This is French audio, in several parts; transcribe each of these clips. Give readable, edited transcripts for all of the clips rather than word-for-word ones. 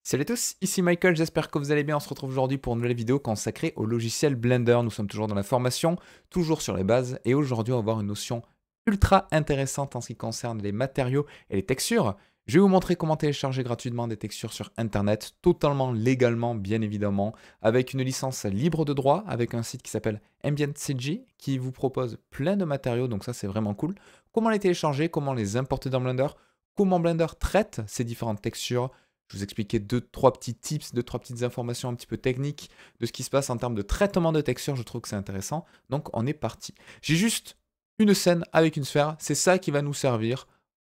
Salut à tous, ici Michael, j'espère que vous allez bien. On se retrouve aujourd'hui pour une nouvelle vidéo consacrée au logiciel Blender. Nous sommes toujours dans la formation, toujours sur les bases, et aujourd'hui on va voir une notion ultra intéressante en ce qui concerne les matériaux et les textures. Je vais vous montrer comment télécharger gratuitement des textures sur internet, totalement légalement bien évidemment, avec une licence libre de droit, avec un site qui s'appelle AmbientCG, qui vous propose plein de matériaux, donc ça c'est vraiment cool. Comment les télécharger, comment les importer dans Blender, comment Blender traite ces différentes textures. Je vous expliquais deux, trois petits tips, deux, trois petites informations un petit peu techniques de ce qui se passe en termes de traitement de texture. Je trouve que c'est intéressant. Donc, on est parti. J'ai juste une scène avec une sphère. C'est ça qui va nous servir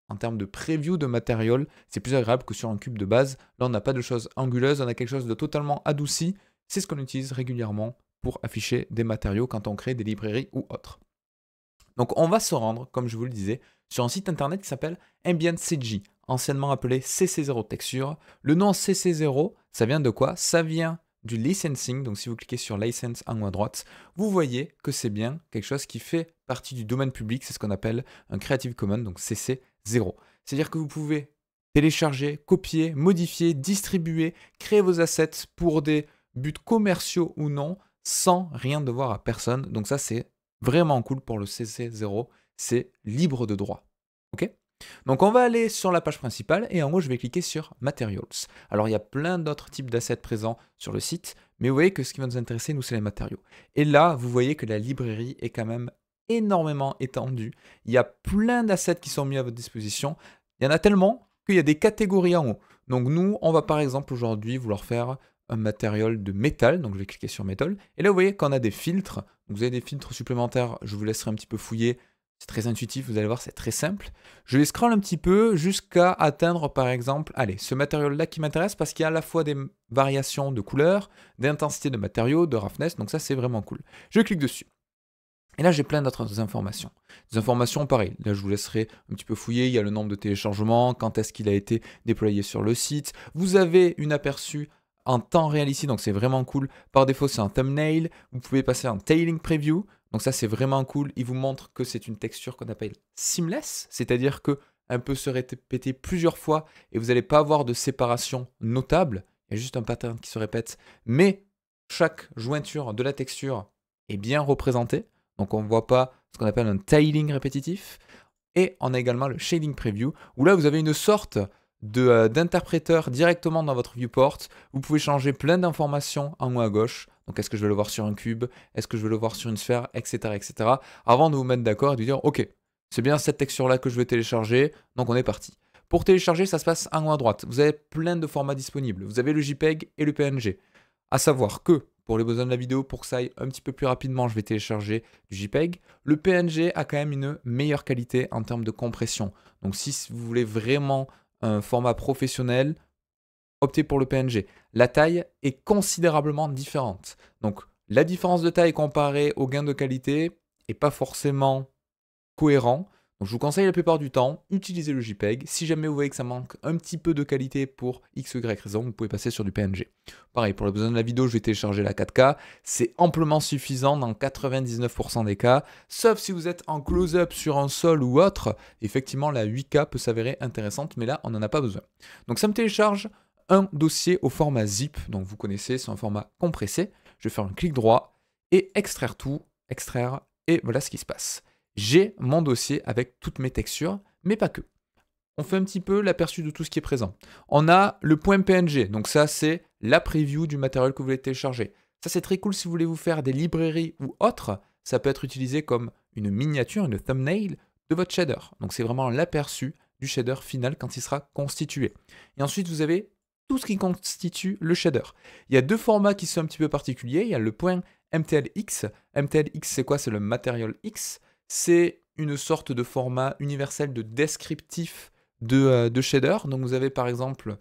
en termes de preview de matériel. C'est plus agréable que sur un cube de base. Là, on n'a pas de choses anguleuses. On a quelque chose de totalement adouci. C'est ce qu'on utilise régulièrement pour afficher des matériaux quand on crée des librairies ou autres. Donc, on va se rendre, comme je vous le disais, sur un site internet qui s'appelle AmbientCG, anciennement appelé CC0 Texture. Le nom CC0, ça vient de quoi? Ça vient du licensing. Donc, si vous cliquez sur License en haut à droite, vous voyez que c'est bien quelque chose qui fait partie du domaine public. C'est ce qu'on appelle un Creative Commons, donc CC0. C'est-à-dire que vous pouvez télécharger, copier, modifier, distribuer, créer vos assets pour des buts commerciaux ou non, sans rien devoir à personne. Donc ça, c'est vraiment cool pour le CC0, c'est libre de droit. Ok? Donc on va aller sur la page principale et en haut je vais cliquer sur Materials. Alors il y a plein d'autres types d'assets présents sur le site, mais vous voyez que ce qui va nous intéresser, nous, c'est les matériaux. Et là, vous voyez que la librairie est quand même énormément étendue. Il y a plein d'assets qui sont mis à votre disposition. Il y en a tellement qu'il y a des catégories en haut. Donc nous, on va par exemple aujourd'hui vouloir faire un matériel de métal, donc je vais cliquer sur Metal, et là vous voyez qu'on a des filtres, donc vous avez des filtres supplémentaires, je vous laisserai un petit peu fouiller, c'est très intuitif, vous allez voir, c'est très simple. Je vais scroll un petit peu jusqu'à atteindre par exemple, allez, ce matériel-là qui m'intéresse parce qu'il y a à la fois des variations de couleurs, d'intensité de matériaux, de roughness, donc ça c'est vraiment cool. Je clique dessus. Et là, j'ai plein d'autres informations. Des informations pareilles. Là, je vous laisserai un petit peu fouiller. Il y a le nombre de téléchargements, quand est-ce qu'il a été déployé sur le site. Vous avez une aperçu en temps réel ici, donc c'est vraiment cool. Par défaut, c'est un thumbnail. Vous pouvez passer en tailing preview. Donc ça, c'est vraiment cool. Il vous montre que c'est une texture qu'on appelle seamless, c'est-à-dire que elle peut se répéter plusieurs fois et vous n'allez pas avoir de séparation notable. Il y a juste un pattern qui se répète, mais chaque jointure de la texture est bien représentée. Donc on ne voit pas ce qu'on appelle un tiling répétitif. Et on a également le shading preview, où là vous avez une sorte d'interpréteur directement dans votre viewport. Vous pouvez changer plein d'informations en haut à gauche. Donc est-ce que je vais le voir sur un cube? Est-ce que je vais le voir sur une sphère? Etc. etc. Avant de vous mettre d'accord et de dire ok, c'est bien cette texture-là que je vais télécharger. Donc on est parti. Pour télécharger, ça se passe en haut à droite. Vous avez plein de formats disponibles. Vous avez le JPEG et le PNG. À savoir que pour les besoins de la vidéo, pour que ça aille un petit peu plus rapidement, je vais télécharger du JPEG. Le PNG a quand même une meilleure qualité en termes de compression. Donc si vous voulez vraiment un format professionnel, optez pour le PNG. La taille est considérablement différente. Donc la différence de taille comparée au gain de qualité n'est pas forcément cohérent. Donc je vous conseille la plupart du temps, utilisez le JPEG. Si jamais vous voyez que ça manque un petit peu de qualité pour x ou y raison, vous pouvez passer sur du PNG. Pareil, pour les besoins de la vidéo, je vais télécharger la 4K. C'est amplement suffisant dans 99% des cas. Sauf si vous êtes en close-up sur un sol ou autre, effectivement la 8K peut s'avérer intéressante, mais là on n'en a pas besoin. Donc ça me télécharge un dossier au format zip. Donc vous connaissez, c'est un format compressé. Je vais faire un clic droit et extraire tout, extraire, et voilà ce qui se passe. J'ai mon dossier avec toutes mes textures, mais pas que. On fait un petit peu l'aperçu de tout ce qui est présent. On a le point PNG, donc ça c'est la preview du matériel que vous voulez télécharger. Ça c'est très cool si vous voulez vous faire des librairies ou autres, ça peut être utilisé comme une miniature, une thumbnail de votre shader. Donc c'est vraiment l'aperçu du shader final quand il sera constitué. Et ensuite vous avez tout ce qui constitue le shader. Il y a deux formats qui sont un petit peu particuliers, il y a le point MTLX. MTLX c'est quoi? C'est le Material X. C'est une sorte de format universel de descriptif de shader. Donc vous avez par exemple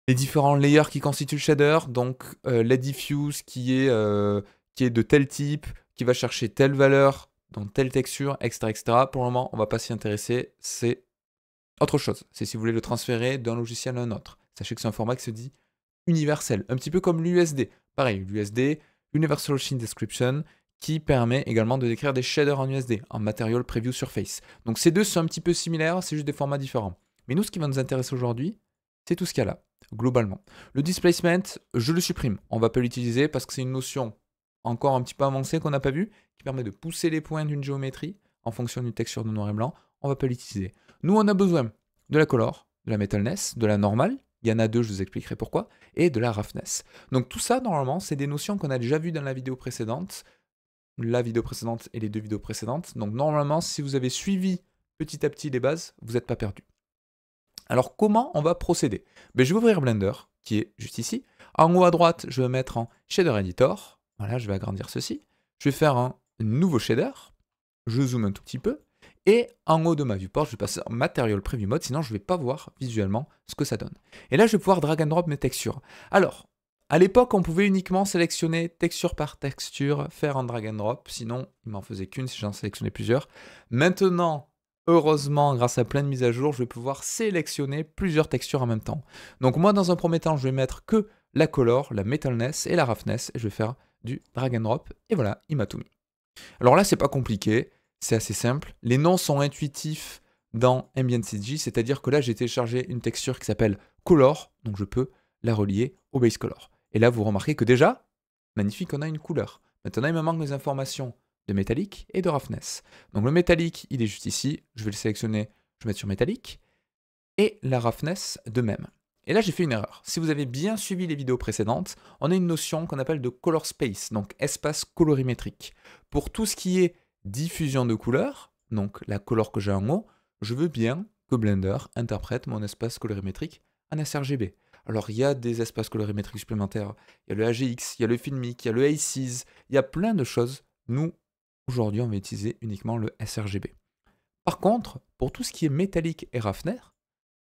les différents layers qui constituent le shader. Donc la diffuse qui est de tel type, qui va chercher telle valeur dans telle texture, etc. etc. Pour le moment, on ne va pas s'y intéresser. C'est autre chose. C'est si vous voulez le transférer d'un logiciel à un autre. Sachez que c'est un format qui se dit universel, un petit peu comme l'USD. Pareil, l'USD, Universal Scene Description, qui permet également de décrire des shaders en USD, en Material Preview Surface. Donc ces deux sont un petit peu similaires, c'est juste des formats différents. Mais nous, ce qui va nous intéresser aujourd'hui, c'est tout ce qu'il y a là. globalement. Le displacement, je le supprime. On ne va pas l'utiliser parce que c'est une notion encore un petit peu avancée qu'on n'a pas vue, qui permet de pousser les points d'une géométrie en fonction d'une texture de noir et blanc. On ne va pas l'utiliser. Nous, on a besoin de la color, de la metalness, de la normale. Il y en a deux, je vous expliquerai pourquoi, et de la roughness. Donc tout ça, normalement, c'est des notions qu'on a déjà vues dans la vidéo précédente et les deux vidéos précédentes. Donc normalement, si vous avez suivi petit à petit les bases, vous n'êtes pas perdu. Alors comment on va procéder? Je vais ouvrir Blender, qui est juste ici. En haut à droite, je vais mettre en Shader Editor. Voilà, je vais agrandir ceci. Je vais faire un nouveau shader. Je zoome un tout petit peu. Et en haut de ma viewport, je vais passer en Material Preview Mode, sinon je ne vais pas voir visuellement ce que ça donne. Et là, je vais pouvoir drag and drop mes textures. Alors, à l'époque, on pouvait uniquement sélectionner texture par texture, faire un drag and drop, sinon il m'en faisait qu'une si j'en sélectionnais plusieurs. Maintenant, heureusement, grâce à plein de mises à jour, je vais pouvoir sélectionner plusieurs textures en même temps. Donc moi, dans un premier temps, je vais mettre que la color, la metalness et la roughness, et je vais faire du drag and drop, et voilà, il m'a tout mis. Alors là, c'est pas compliqué, c'est assez simple. Les noms sont intuitifs dans Ambient CG, c'est-à-dire que là, j'ai téléchargé une texture qui s'appelle Color, donc je peux la relier au Base Color. Et là, vous remarquez que déjà, magnifique, on a une couleur. Maintenant, il me manque les informations de métallique et de roughness. Donc le métallique, il est juste ici. Je vais le sélectionner, je vais mettre sur métallique. Et la roughness de même. Et là, j'ai fait une erreur. Si vous avez bien suivi les vidéos précédentes, on a une notion qu'on appelle de color space, donc espace colorimétrique. Pour tout ce qui est diffusion de couleurs, donc la couleur que j'ai en haut, je veux bien que Blender interprète mon espace colorimétrique en sRGB. Alors, il y a des espaces colorimétriques supplémentaires. Il y a le AGX, il y a le Filmic, il y a le ACES, il y a plein de choses. Nous, aujourd'hui, on va utiliser uniquement le sRGB. Par contre, pour tout ce qui est métallique et roughness,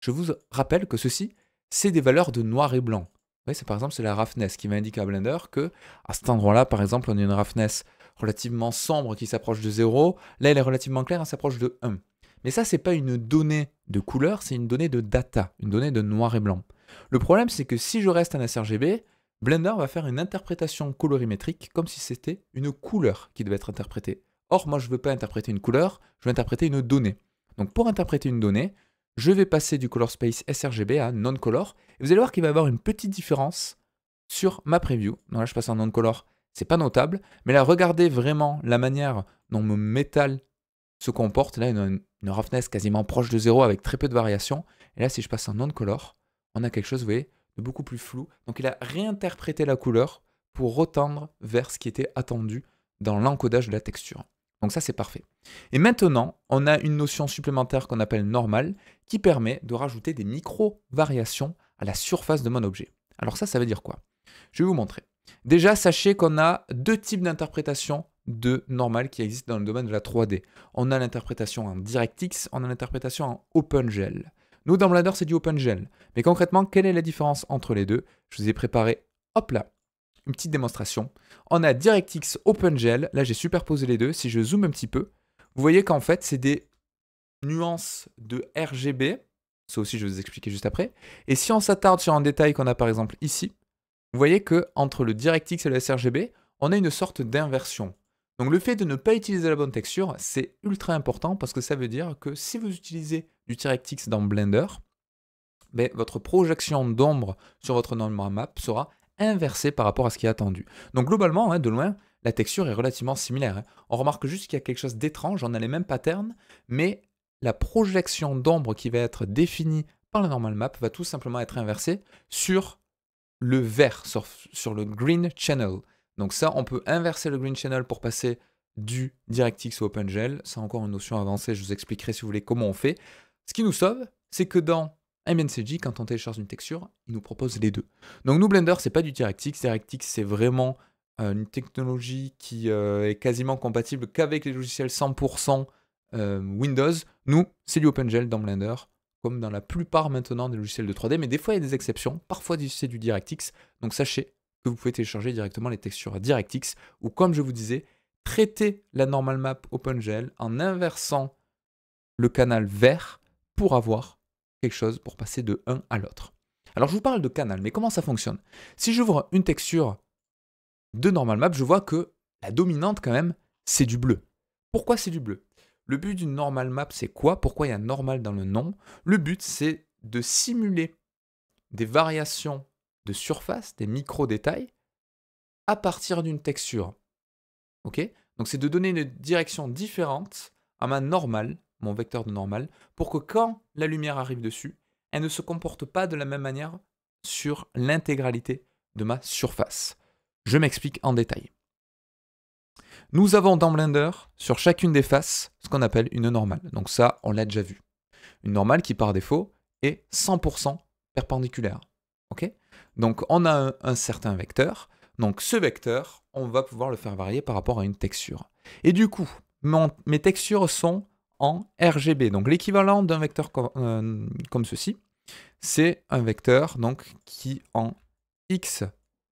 je vous rappelle que ceci, c'est des valeurs de noir et blanc. Oui, par exemple, c'est la roughness qui va indiquer à Blender que à cet endroit-là, par exemple, on a une roughness relativement sombre qui s'approche de 0. Là, elle est relativement claire, elle s'approche de 1. Mais ça, ce n'est pas une donnée de couleur, c'est une donnée de data, une donnée de noir et blanc. Le problème, c'est que si je reste en sRGB, Blender va faire une interprétation colorimétrique comme si c'était une couleur qui devait être interprétée. Or, moi, je ne veux pas interpréter une couleur, je veux interpréter une donnée. Donc, pour interpréter une donnée, je vais passer du color space sRGB à non-color. Et vous allez voir qu'il va y avoir une petite différence sur ma preview. Donc là, je passe en non-color, c'est pas notable. Mais là, regardez vraiment la manière dont mon métal se comporte. Là, une roughness quasiment proche de 0 avec très peu de variation. Et là, si je passe en non-color, on a quelque chose, vous voyez, de beaucoup plus flou. Donc il a réinterprété la couleur pour retendre vers ce qui était attendu dans l'encodage de la texture. Donc ça, c'est parfait. Et maintenant, on a une notion supplémentaire qu'on appelle normal qui permet de rajouter des micro-variations à la surface de mon objet. Alors ça veut dire quoi? Je vais vous montrer. Déjà, sachez qu'on a deux types d'interprétation de normal qui existent dans le domaine de la 3D. On a l'interprétation en DirectX, on a l'interprétation en OpenGL. Nous, dans Blender, c'est du OpenGL. Mais concrètement, quelle est la différence entre les deux? Je vous ai préparé, hop là, une petite démonstration. On a DirectX OpenGL. Là, j'ai superposé les deux. Si je zoome un petit peu, vous voyez qu'en fait, c'est des nuances de RGB. Ça aussi, je vais vous expliquer juste après. Et si on s'attarde sur un détail qu'on a par exemple ici, vous voyez qu'entre le DirectX et le sRGB, on a une sorte d'inversion. Donc le fait de ne pas utiliser la bonne texture, c'est ultra important parce que ça veut dire que si vous utilisez du DirectX dans Blender, votre projection d'ombre sur votre normal map sera inversée par rapport à ce qui est attendu. Donc globalement, de loin, la texture est relativement similaire. On remarque juste qu'il y a quelque chose d'étrange, on a les mêmes patterns, mais la projection d'ombre qui va être définie par la normal map va tout simplement être inversée sur le vert, sur le green channel. Donc ça, on peut inverser le green channel pour passer du DirectX au OpenGL. C'est encore une notion avancée, je vous expliquerai si vous voulez comment on fait. Ce qui nous sauve, c'est que dans Ambient CG, quand on télécharge une texture, il nous propose les deux. Donc nous, Blender, c'est pas du DirectX. DirectX, c'est vraiment une technologie qui est quasiment compatible qu'avec les logiciels 100% Windows. Nous, c'est du OpenGL dans Blender, comme dans la plupart maintenant des logiciels de 3D, mais des fois il y a des exceptions, parfois c'est du DirectX, donc sachez que vous pouvez télécharger directement les textures à DirectX, ou comme je vous disais, traiter la normal map OpenGL en inversant le canal vert pour avoir quelque chose pour passer de un à l'autre. Alors je vous parle de canal, mais comment ça fonctionne? Si j'ouvre une texture de normal map, je vois que la dominante quand même, c'est du bleu. Pourquoi c'est du bleu? Le but d'une normal map, c'est quoi? Pourquoi il y a normal dans le nom? Le but, c'est de simuler des variations de surface, des micro-détails, à partir d'une texture. Ok? Donc c'est de donner une direction différente à ma normale, mon vecteur de normale, pour que quand la lumière arrive dessus, elle ne se comporte pas de la même manière sur l'intégralité de ma surface. Je m'explique en détail. Nous avons dans Blender, sur chacune des faces, ce qu'on appelle une normale. Donc ça, on l'a déjà vu. Une normale qui, par défaut, est 100% perpendiculaire. Ok? Donc on a un certain vecteur. Donc ce vecteur, on va pouvoir le faire varier par rapport à une texture. Et du coup, mes textures sont en RGB. Donc l'équivalent d'un vecteur comme ceci, c'est un vecteur donc, qui en X,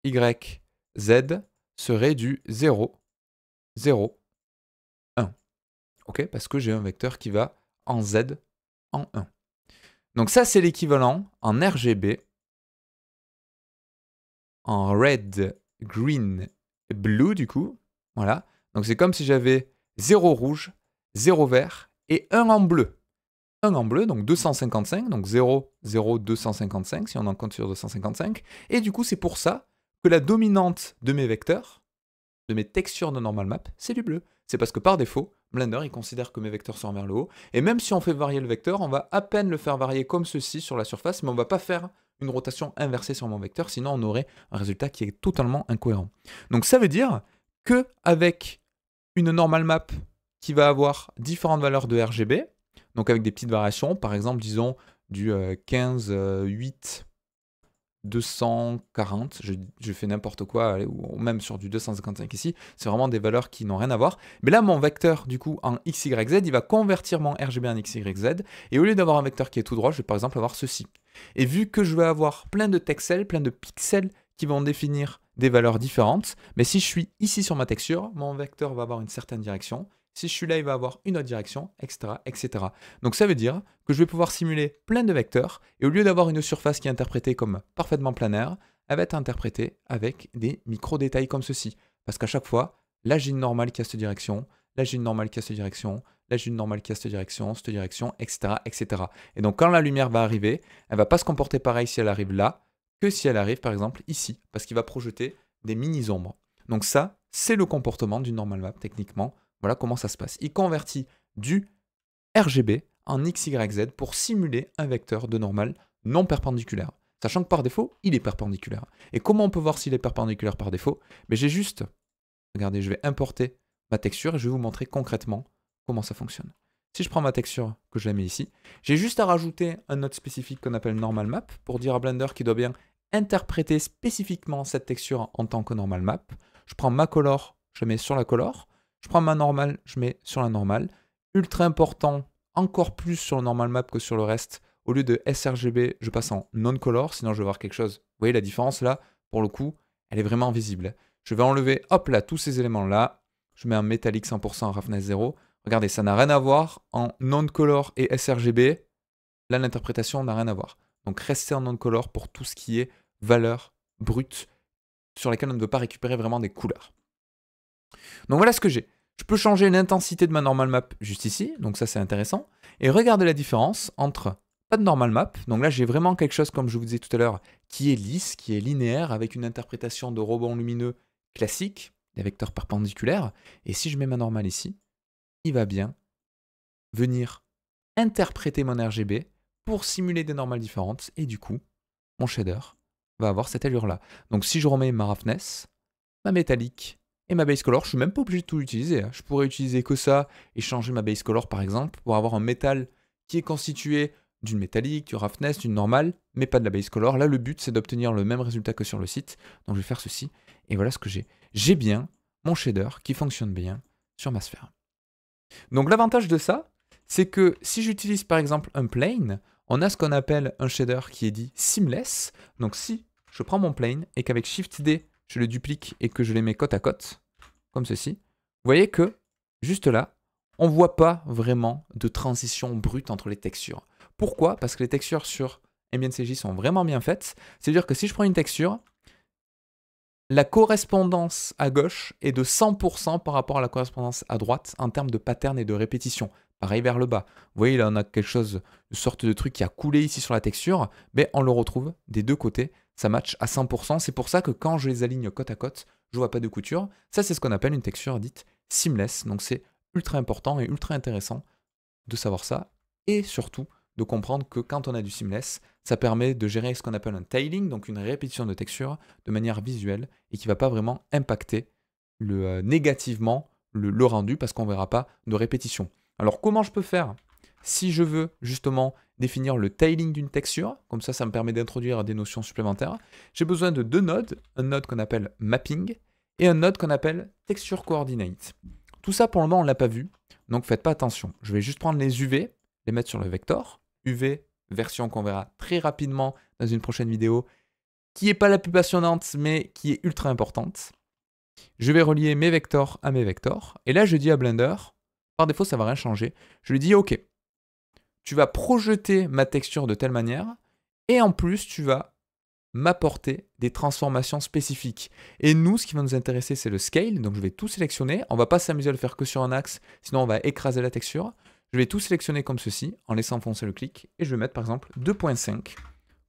Y, Z serait du 0, 0, 1. Ok? Parce que j'ai un vecteur qui va en Z, en 1. Donc ça, c'est l'équivalent en RGB, en red, green, blue du coup. Voilà. Donc c'est comme si j'avais 0 rouge, 0 vert et 1 en bleu. 1 en bleu, donc 255, donc 0, 0, 255, si on en compte sur 255. Et du coup, c'est pour ça que la dominante de mes vecteurs, de mes textures de normal map, c'est du bleu. C'est parce que par défaut, Blender, il considère que mes vecteurs sont vers le haut. Et même si on fait varier le vecteur, on va à peine le faire varier comme ceci sur la surface, mais on ne va pas faire une rotation inversée sur mon vecteur, sinon on aurait un résultat qui est totalement incohérent. Donc ça veut dire qu'avec une normal map qui va avoir différentes valeurs de RGB, donc avec des petites variations, par exemple, disons du 15, 8, 240, je fais n'importe quoi, ou même sur du 255 ici, c'est vraiment des valeurs qui n'ont rien à voir. Mais là, mon vecteur, du coup, en XYZ, il va convertir mon RGB en XYZ, et au lieu d'avoir un vecteur qui est tout droit, je vais par exemple avoir ceci. Et vu que je vais avoir plein de texels, plein de pixels qui vont définir des valeurs différentes, mais si je suis ici sur ma texture, mon vecteur va avoir une certaine direction. Si je suis là, il va avoir une autre direction, etc., etc. Donc ça veut dire que je vais pouvoir simuler plein de vecteurs, et au lieu d'avoir une surface qui est interprétée comme parfaitement planaire, elle va être interprétée avec des micro-détails comme ceci. Parce qu'à chaque fois, là j'ai une normale qui a cette direction, là j'ai une normale qui a cette direction, là j'ai une normale qui a cette direction, etc., etc. Et donc quand la lumière va arriver, elle ne va pas se comporter pareil si elle arrive là, que si elle arrive par exemple ici, parce qu'il va projeter des mini-ombres. Donc ça, c'est le comportement d'une normal map techniquement. Voilà comment ça se passe. Il convertit du RGB en XYZ pour simuler un vecteur de normal non perpendiculaire. Sachant que par défaut, il est perpendiculaire. Et comment on peut voir s'il est perpendiculaire par défaut? Mais j'ai juste, regardez, je vais importer ma texture et je vais vous montrer concrètement comment ça fonctionne. Si je prends ma texture que je la mets ici, j'ai juste à rajouter un node spécifique qu'on appelle normal map pour dire à Blender qu'il doit bien interpréter spécifiquement cette texture en tant que normal map. Je prends ma color, je la mets sur la color. Je prends ma normale, je mets sur la normale. Ultra important, encore plus sur le normal map que sur le reste. Au lieu de sRGB, je passe en non-color, sinon je vais voir quelque chose. Vous voyez la différence là, pour le coup, elle est vraiment visible. Je vais enlever, hop là, tous ces éléments-là. Je mets un métallique 100% roughness 0. Regardez, ça n'a rien à voir en non-color et sRGB. Là, l'interprétation n'a rien à voir. Donc restez en non-color pour tout ce qui est valeur brute sur lesquelles on ne veut pas récupérer vraiment des couleurs. Donc voilà ce que j'ai. Je peux changer l'intensité de ma normal map juste ici, donc ça c'est intéressant. Et regardez la différence entre pas de normal map, donc là j'ai vraiment quelque chose comme je vous disais tout à l'heure, qui est lisse, qui est linéaire, avec une interprétation de rebond lumineux classique, des vecteurs perpendiculaires. Et si je mets ma normale ici, il va bien venir interpréter mon RGB pour simuler des normales différentes, et du coup, mon shader va avoir cette allure-là. Donc si je remets ma roughness, ma métallique, et ma base color, je ne suis même pas obligé de tout utiliser. Je pourrais utiliser que ça et changer ma base color par exemple pour avoir un métal qui est constitué d'une métallique, du roughness, d'une normale, mais pas de la base color. Là, le but, c'est d'obtenir le même résultat que sur le site. Donc, je vais faire ceci et voilà ce que j'ai. J'ai bien mon shader qui fonctionne bien sur ma sphère. Donc, l'avantage de ça, c'est que si j'utilise par exemple un plane, on a ce qu'on appelle un shader qui est dit seamless. Donc, si je prends mon plane et qu'avec Shift D, je le duplique et que je les mets côte à côte, comme ceci, vous voyez que, juste là, on ne voit pas vraiment de transition brute entre les textures. Pourquoi? Parce que les textures sur Ambient CJ sont vraiment bien faites. C'est-à-dire que si je prends une texture, la correspondance à gauche est de 100% par rapport à la correspondance à droite en termes de pattern et de répétition. pareil vers le bas. Vous voyez, là, on a quelque chose, une sorte de truc qui a coulé ici sur la texture, mais on le retrouve des deux côtés. Ça match à 100%. C'est pour ça que quand je les aligne côte à côte, je vois pas de couture. Ça, c'est ce qu'on appelle une texture dite seamless. Donc, c'est ultra important et ultra intéressant de savoir ça. Et surtout, de comprendre que quand on a du seamless, ça permet de gérer ce qu'on appelle un tailing, donc une répétition de texture de manière visuelle et qui ne va pas vraiment impacter négativement le rendu parce qu'on ne verra pas de répétition. Alors comment je peux faire si je veux justement définir le tailing d'une texture? Comme ça me permet d'introduire des notions supplémentaires. J'ai besoin de deux nodes, un node qu'on appelle mapping et un node qu'on appelle texture coordinate. Tout ça pour le moment on ne l'a pas vu, donc faites pas attention. Je vais juste prendre les UV, les mettre sur le vecteur. UV, version qu'on verra très rapidement dans une prochaine vidéo, qui n'est pas la plus passionnante, mais qui est ultra importante. Je vais relier mes vecteurs à mes vecteurs. Et là, je dis à Blender, par défaut, ça ne va rien changer. Je lui dis, OK, tu vas projeter ma texture de telle manière, et en plus, tu vas m'apporter des transformations spécifiques. Et nous, ce qui va nous intéresser, c'est le scale. Donc, je vais tout sélectionner. On ne va pas s'amuser à le faire que sur un axe, sinon on va écraser la texture. Je vais tout sélectionner comme ceci, en laissant foncer le clic, et je vais mettre par exemple 2.5.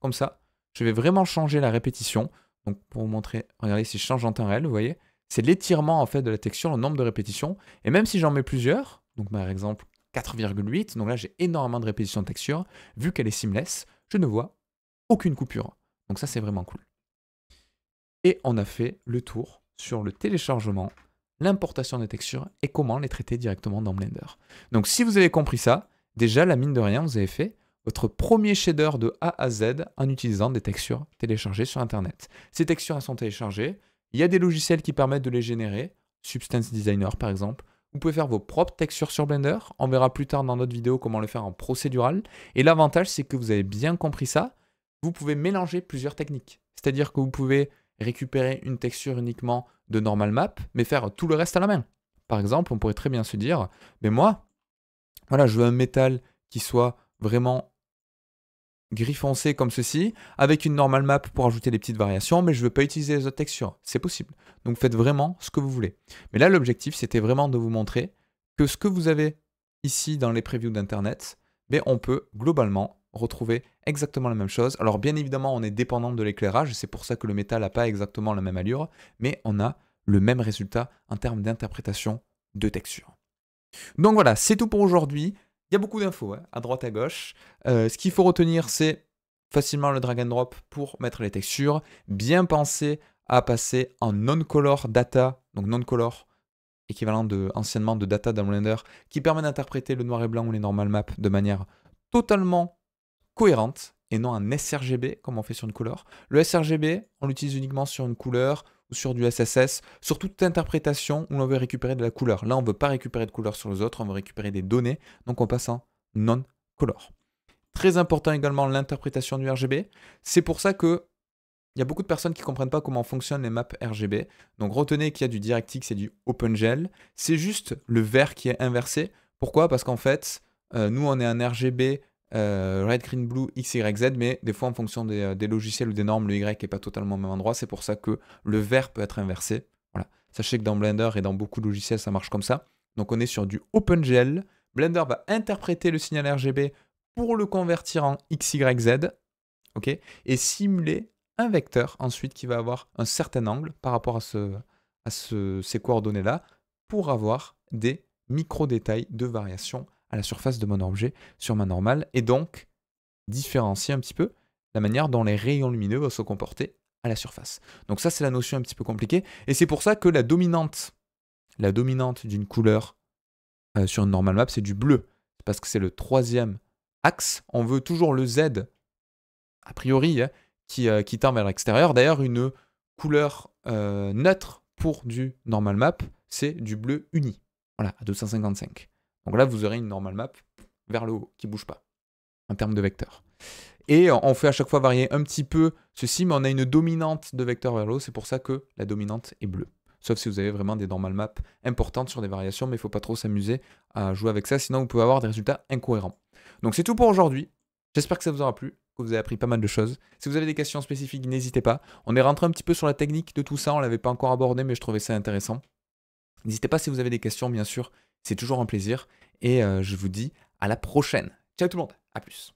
Comme ça, je vais vraiment changer la répétition. Donc pour vous montrer, regardez, si je change en temps réel, vous voyez, c'est l'étirement en fait de la texture, le nombre de répétitions. Et même si j'en mets plusieurs, donc par exemple 4,8, donc là j'ai énormément de répétitions de texture, vu qu'elle est seamless, je ne vois aucune coupure. Donc ça c'est vraiment cool. Et on a fait le tour sur le téléchargement, l'importation des textures et comment les traiter directement dans Blender. Donc si vous avez compris ça, déjà la mine de rien, vous avez fait votre premier shader de A à Z en utilisant des textures téléchargées sur Internet. Ces textures elles sont téléchargées, il y a des logiciels qui permettent de les générer, Substance Designer par exemple. Vous pouvez faire vos propres textures sur Blender, on verra plus tard dans notre vidéo comment le faire en procédural. Et l'avantage c'est que vous avez bien compris ça, vous pouvez mélanger plusieurs techniques. C'est-à-dire que vous pouvez récupérer une texture uniquement de normal map, mais faire tout le reste à la main. Par exemple, on pourrait très bien se dire, mais moi, voilà, je veux un métal qui soit vraiment gris foncé comme ceci, avec une normal map pour ajouter des petites variations, mais je ne veux pas utiliser les autres textures. C'est possible. Donc faites vraiment ce que vous voulez. Mais là, l'objectif, c'était vraiment de vous montrer que ce que vous avez ici dans les previews d'Internet, ben, on peut globalement retrouver exactement la même chose. Alors bien évidemment, on est dépendant de l'éclairage, c'est pour ça que le métal n'a pas exactement la même allure, mais on a le même résultat en termes d'interprétation de texture. Donc voilà, c'est tout pour aujourd'hui. Il y a beaucoup d'infos à droite à gauche. Ce qu'il faut retenir, c'est facilement le drag and drop pour mettre les textures. Bien penser à passer en non-color data, donc non-color, équivalent anciennement de data dans Blender, qui permet d'interpréter le noir et blanc ou les normal maps de manière totalement cohérente et non un sRGB comme on fait sur une couleur. Le sRGB, on l'utilise uniquement sur une couleur ou sur du SSS, sur toute interprétation où on veut récupérer de la couleur. Là, on ne veut pas récupérer de couleur sur les autres, on veut récupérer des données, donc on passe en non-color. Très important également l'interprétation du RGB. C'est pour ça que il y a beaucoup de personnes qui ne comprennent pas comment fonctionnent les maps RGB. Donc retenez qu'il y a du DirectX et du OpenGL. C'est juste le vert qui est inversé. Pourquoi? Parce qu'en fait, nous on est un RGB Red, Green, Blue, X, Y, Z, mais des fois en fonction des logiciels ou des normes, le Y n'est pas totalement au même endroit. C'est pour ça que le vert peut être inversé. Voilà. Sachez que dans Blender et dans beaucoup de logiciels, ça marche comme ça. Donc on est sur du OpenGL. Blender va interpréter le signal RGB pour le convertir en X, Y, Z. Okay, et simuler un vecteur ensuite qui va avoir un certain angle par rapport à ces coordonnées-là pour avoir des micro-détails de variation à la surface de mon objet sur ma normale et donc différencier un petit peu la manière dont les rayons lumineux vont se comporter à la surface. Donc ça, c'est la notion un petit peu compliquée et c'est pour ça que la dominante d'une couleur sur une normal map, c'est du bleu. Parce que c'est le troisième axe. On veut toujours le Z, a priori, hein, qui tend vers l'extérieur. D'ailleurs, une couleur neutre pour du normal map, c'est du bleu uni. Voilà, à 255. Donc là, vous aurez une normal map vers le haut, qui ne bouge pas, en termes de vecteur. Et on fait à chaque fois varier un petit peu ceci, mais on a une dominante de vecteur vers le haut, c'est pour ça que la dominante est bleue. Sauf si vous avez vraiment des normal maps importantes sur des variations, mais il ne faut pas trop s'amuser à jouer avec ça, sinon vous pouvez avoir des résultats incohérents. Donc c'est tout pour aujourd'hui. J'espère que ça vous aura plu, que vous avez appris pas mal de choses. Si vous avez des questions spécifiques, n'hésitez pas. On est rentré un petit peu sur la technique de tout ça, on ne l'avait pas encore abordé, mais je trouvais ça intéressant. N'hésitez pas si vous avez des questions, bien sûr, c'est toujours un plaisir. et je vous dis à la prochaine. Ciao tout le monde, à plus.